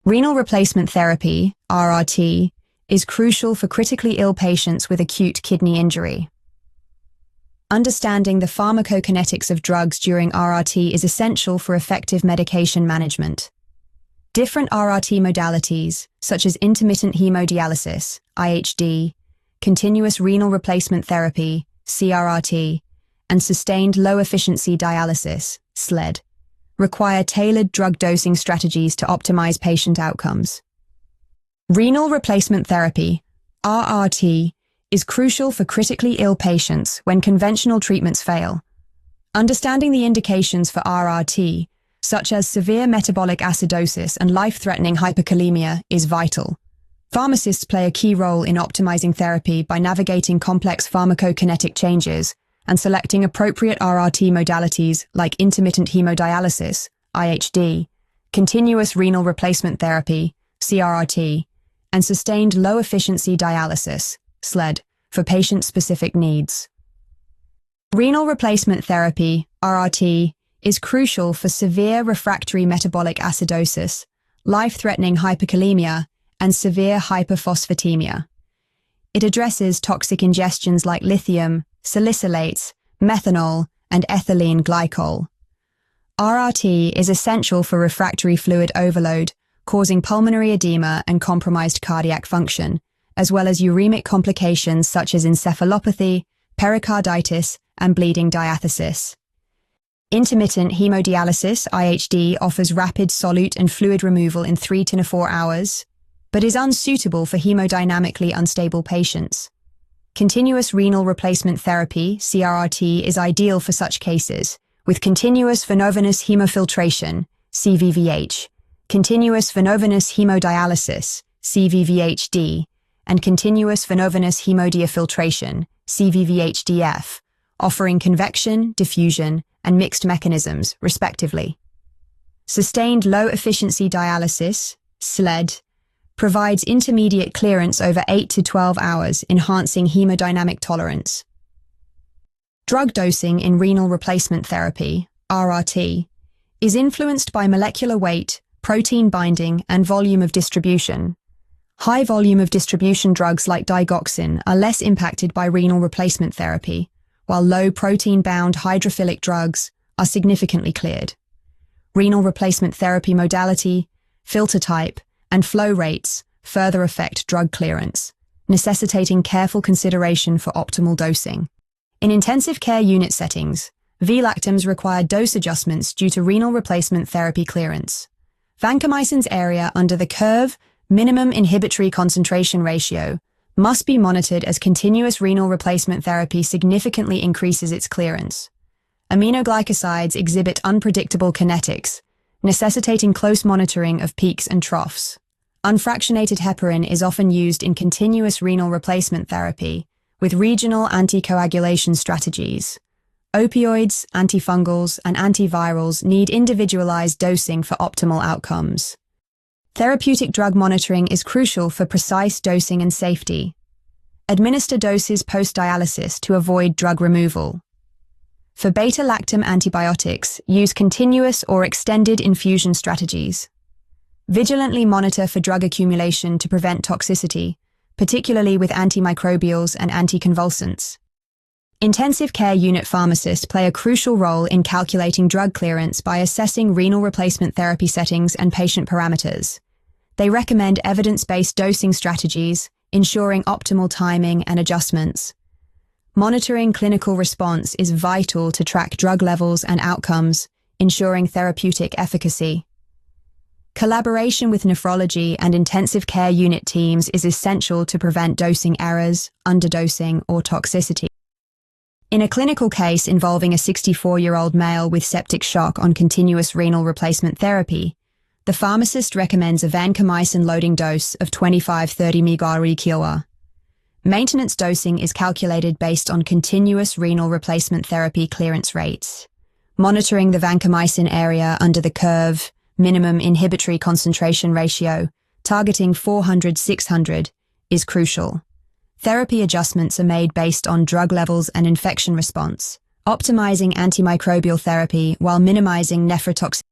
Renal replacement therapy, RRT, is crucial for critically ill patients with acute kidney injury. Understanding the pharmacokinetics of drugs during RRT is essential for effective medication management. Different RRT modalities, such as intermittent hemodialysis, IHD, continuous renal replacement therapy, CRRT, and sustained low-efficiency dialysis, SLED, require tailored drug dosing strategies to optimize patient outcomes. Renal replacement therapy, RRT, is crucial for critically ill patients when conventional treatments fail. Understanding the indications for RRT, such as severe metabolic acidosis and life-threatening hyperkalemia, is vital. Pharmacists play a key role in optimizing therapy by navigating complex pharmacokinetic changes and selecting appropriate RRT modalities like intermittent hemodialysis, IHD, continuous renal replacement therapy, CRRT, and sustained low-efficiency dialysis, SLED, for patient-specific needs. Renal replacement therapy, RRT, is crucial for severe refractory metabolic acidosis, life-threatening hyperkalemia, and severe hyperphosphatemia. It addresses toxic ingestions like lithium, salicylates, methanol, and ethylene glycol. RRT is essential for refractory fluid overload, causing pulmonary edema and compromised cardiac function, as well as uremic complications such as encephalopathy, pericarditis, and bleeding diathesis. Intermittent hemodialysis, IHD, offers rapid solute and fluid removal in 3 to 4 hours, but is unsuitable for hemodynamically unstable patients. Continuous renal replacement therapy, CRRT, is ideal for such cases, with continuous venovenous hemofiltration, CVVH, continuous venovenous hemodialysis, CVVHD, and continuous venovenous hemodiafiltration, CVVHDF, offering convection, diffusion, and mixed mechanisms, respectively. Sustained low-efficiency dialysis, SLED, provides intermediate clearance over 8 to 12 hours, enhancing hemodynamic tolerance. Drug dosing in renal replacement therapy, RRT, is influenced by molecular weight, protein binding, and volume of distribution. High volume of distribution drugs like digoxin are less impacted by renal replacement therapy, while low protein-bound hydrophilic drugs are significantly cleared. Renal replacement therapy modality, filter type, and flow rates further affect drug clearance, necessitating careful consideration for optimal dosing. In intensive care unit settings, V-lactams require dose adjustments due to renal replacement therapy clearance. Vancomycin's area under the curve minimum inhibitory concentration ratio must be monitored as continuous renal replacement therapy significantly increases its clearance. Aminoglycosides exhibit unpredictable kinetics, necessitating close monitoring of peaks and troughs. Unfractionated heparin is often used in continuous renal replacement therapy with regional anticoagulation strategies. Opioids, antifungals, and antivirals need individualized dosing for optimal outcomes. Therapeutic drug monitoring is crucial for precise dosing and safety. Administer doses post-dialysis to avoid drug removal. For beta-lactam antibiotics, use continuous or extended infusion strategies. Vigilantly monitor for drug accumulation to prevent toxicity, particularly with antimicrobials and anticonvulsants. Intensive care unit pharmacists play a crucial role in calculating drug clearance by assessing renal replacement therapy settings and patient parameters. They recommend evidence-based dosing strategies, ensuring optimal timing and adjustments. Monitoring clinical response is vital to track drug levels and outcomes, ensuring therapeutic efficacy. Collaboration with nephrology and intensive care unit teams is essential to prevent dosing errors, underdosing, or toxicity. In a clinical case involving a 64-year-old male with septic shock on continuous renal replacement therapy, the pharmacist recommends a vancomycin loading dose of 25-30 mg/kg. Maintenance dosing is calculated based on continuous renal replacement therapy clearance rates. Monitoring the vancomycin area under the curve minimum inhibitory concentration ratio, targeting 400-600, is crucial. Therapy adjustments are made based on drug levels and infection response, optimizing antimicrobial therapy while minimizing nephrotoxicity.